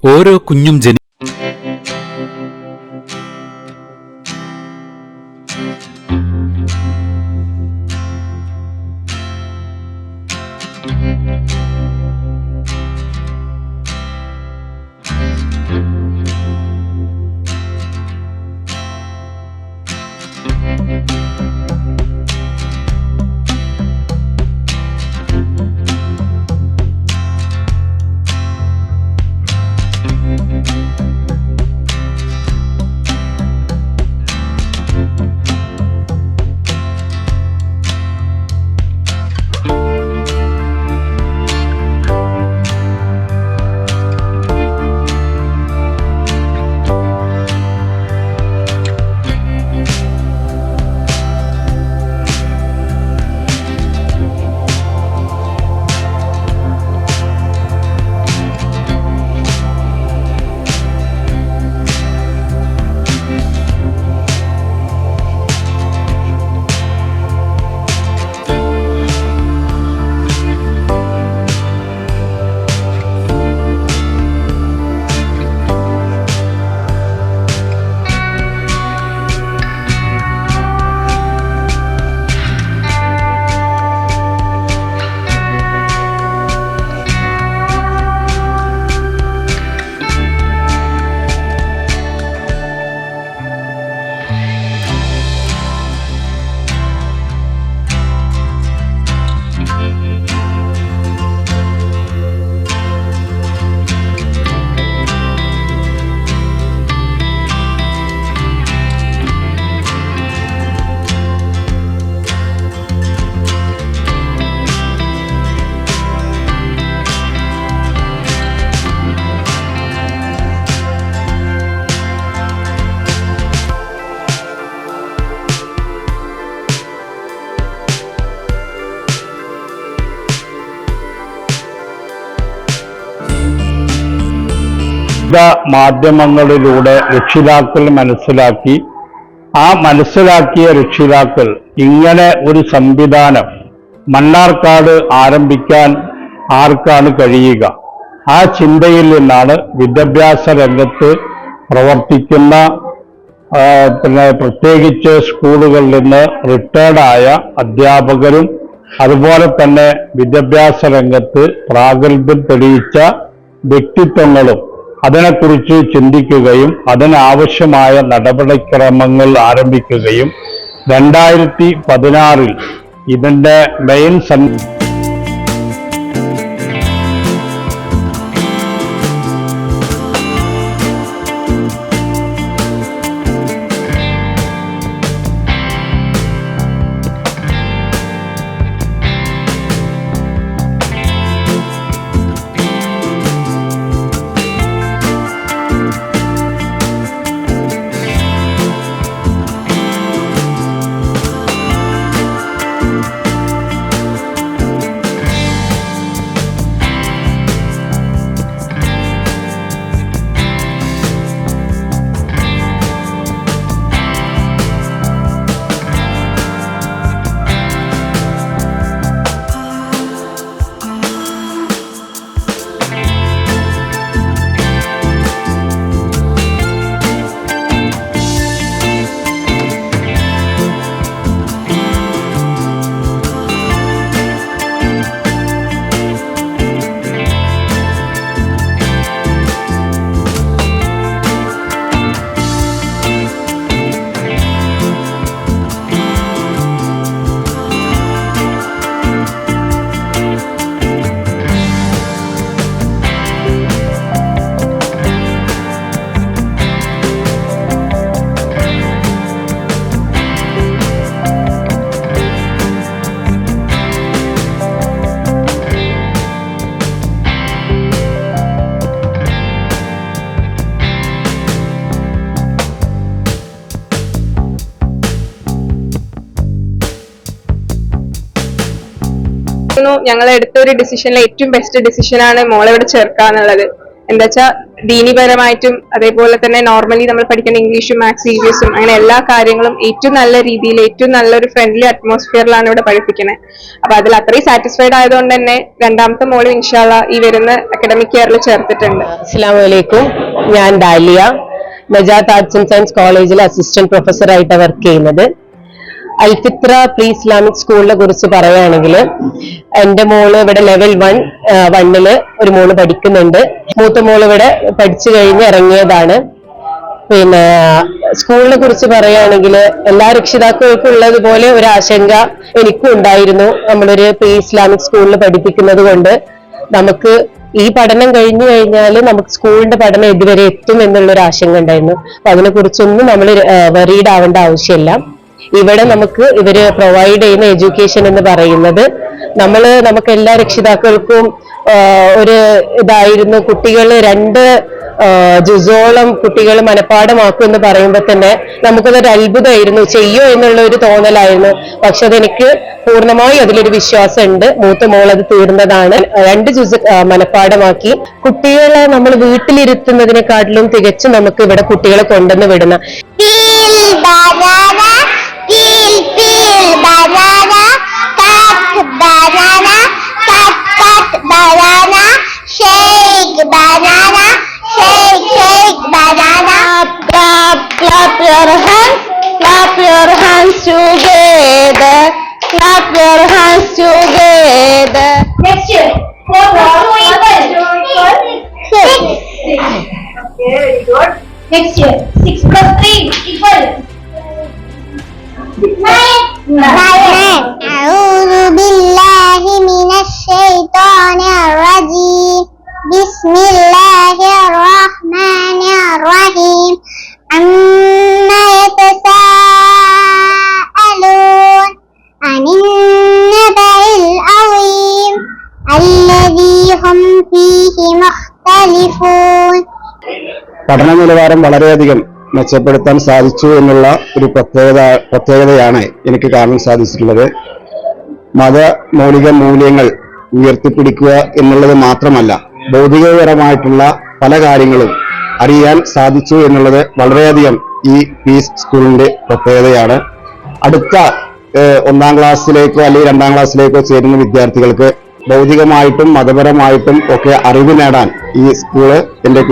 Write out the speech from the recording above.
ഓരോ കുഞ്ഞും മാധ്യമങ്ങളിലൂടെ രക്ഷിതാക്കൾ മനസ്സിലാക്കി, ആ മനസ്സിലാക്കിയ രക്ഷിതാക്കൾ ഇങ്ങനെ ഒരു സംവിധാനം മണ്ണാർക്കാട് ആരംഭിക്കാൻ ആർക്കാണ് കഴിയുക? ആ ചിന്തയിൽ നിന്നാണ് വിദ്യാഭ്യാസ രംഗത്ത് പ്രവർത്തിക്കുന്ന പ്രത്യേകിച്ച് സ്കൂളുകളിൽ നിന്ന് റിട്ടയർഡായ അധ്യാപകരും അതുപോലെ തന്നെ വിദ്യാഭ്യാസ രംഗത്ത് പ്രാഗൽഭ്യം തെളിയിച്ച വ്യക്തിത്വങ്ങളും അതിനെക്കുറിച്ച് ചിന്തിക്കുകയും അതിനാവശ്യമായ നടപടിക്രമങ്ങൾ ആരംഭിക്കുകയും 2016 ഇതിൻ്റെ മെയിൻ ഞങ്ങൾ എടുത്ത ഒരു ഡിസിഷനിലെ ഏറ്റവും ബെസ്റ്റ് ഡിസിഷനാണ് മോളെ ഇവിടെ ചേർക്കാന്നുള്ളത്. എന്താ വെച്ചാൽ ദീനീപരമായിട്ടും അതേപോലെ തന്നെ നോർമലി നമ്മൾ പഠിക്കുന്ന ഇംഗ്ലീഷും മാത്സ് ഇംഗ്ലീഷും അങ്ങനെ എല്ലാ കാര്യങ്ങളും ഏറ്റവും നല്ല രീതിയിൽ ഏറ്റവും നല്ലൊരു ഫ്രണ്ട്ലി അറ്റ്മോസ്ഫിയറിലാണ് ഇവിടെ പഠിപ്പിക്കുന്നത്. അപ്പൊ അതിൽ അത്രയും സാറ്റിസ്ഫൈഡ് ആയതുകൊണ്ട് തന്നെ രണ്ടാമത്തെ മോളും ഇൻഷാല്ലാ ഈ വരുന്ന അക്കാഡമിക് ഇയറിൽ ചേർത്തിട്ടുണ്ട്. അസ്സലാമു അലൈക്കും. ഞാൻ dahlia, Najath arts and science കോളേജിൽ അസിസ്റ്റന്റ് പ്രൊഫസറായിട്ട് വർക്ക് ചെയ്യുന്നത്. അൽഫിത്ര പ്രീ ഇസ്ലാമിക് സ്കൂളിനെ കുറിച്ച് പറയുകയാണെങ്കിൽ എന്റെ മോള് ഇവിടെ ലെവൽ 1 ഒരു മോള് പഠിക്കുന്നുണ്ട്. മൂത്ത മോള് ഇവിടെ പഠിച്ചു കഴിഞ്ഞ് ഇറങ്ങിയതാണ്. പിന്നെ സ്കൂളിനെ കുറിച്ച് പറയുകയാണെങ്കിൽ എല്ലാ രക്ഷിതാക്കൾക്കും ഉള്ളതുപോലെ ഒരു ആശങ്ക എനിക്കും ഉണ്ടായിരുന്നു. നമ്മളൊരു പ്രീ ഇസ്ലാമിക് സ്കൂളിൽ പഠിപ്പിക്കുന്നത് കൊണ്ട് നമുക്ക് ഈ പഠനം കഴിഞ്ഞു കഴിഞ്ഞാൽ നമുക്ക് സ്കൂളിന്റെ പഠനം ഇതുവരെ എത്തും എന്നുള്ളൊരു ആശങ്ക ഉണ്ടായിരുന്നു. അപ്പൊ അതിനെ കുറിച്ചൊന്നും നമ്മൾ വറീഡ് ആവേണ്ട ആവശ്യമില്ല. ഇവിടെ നമുക്ക് ഇവര് പ്രൊവൈഡ് ചെയ്യുന്ന എഡ്യൂക്കേഷൻ എന്ന് പറയുന്നത് നമുക്ക് എല്ലാ രക്ഷിതാക്കൾക്കും ഒരു ഇതായിരുന്നു. കുട്ടികൾ 2 ജുസോളം കുട്ടികൾ മനഃപ്പാഠമാക്കും എന്ന് പറയുമ്പോൾ തന്നെ നമുക്കതൊരു അത്ഭുതമായിരുന്നു. ചെയ്യോ എന്നുള്ള ഒരു തോന്നലായിരുന്നു. പക്ഷെ അതെനിക്ക് പൂർണ്ണമായി അതിലൊരു വിശ്വാസം ഉണ്ട്. മൂത്ത മോൾ അത് തീർന്നതാണ്. 2 ജുസ് മനഃപ്പാഠമാക്കി. കുട്ടികളെ നമ്മൾ വീട്ടിലിരുത്തുന്നതിനെക്കാട്ടിലും തികച്ചും നമുക്ക് ഇവിടെ കുട്ടികളെ കൊണ്ടുവന്ന് വിടുന്ന Clap your hands together. Clap your hands together. Next year. 4 Okay, very good. Next year. 6 plus 3 equal 9. أعوذ بالله من الشيطان الرجيم. بسم الله الرحمن الرحيم. عما يتساءلون عن النبأ العظيم الذي هم فيه مختلفون. പഠന നിലവാരം വളരെയധികം മെച്ചപ്പെടുത്താൻ സാധിച്ചു എന്നുള്ള ഒരു പ്രത്യേകതയാണ് എനിക്ക് കാണാൻ സാധിച്ചിട്ടുള്ളത്. മൗലിക മൂല്യങ്ങൾ ഉയർത്തിപ്പിടിക്കുക എന്നുള്ളത് മാത്രമല്ല, ഭൗതികപരമായിട്ടുള്ള പല കാര്യങ്ങളും അറിയാൻ സാധിച്ചു എന്നുള്ളത് വളരെയധികം ഈ പീസ് സ്കൂളിന്റെ പ്രത്യേകതയാണ്. അടുത്ത 1ാം ക്ലാസ്സിലേക്കോ അല്ലെങ്കിൽ 2ാം ക്ലാസ്സിലേക്കോ ചേരുന്ന വിദ്യാർത്ഥികൾക്ക് ഭൗതികമായിട്ടും മതപരമായിട്ടും ഒക്കെ അറിവ് നേടാൻ ഈ സ്കൂള് എന്റെ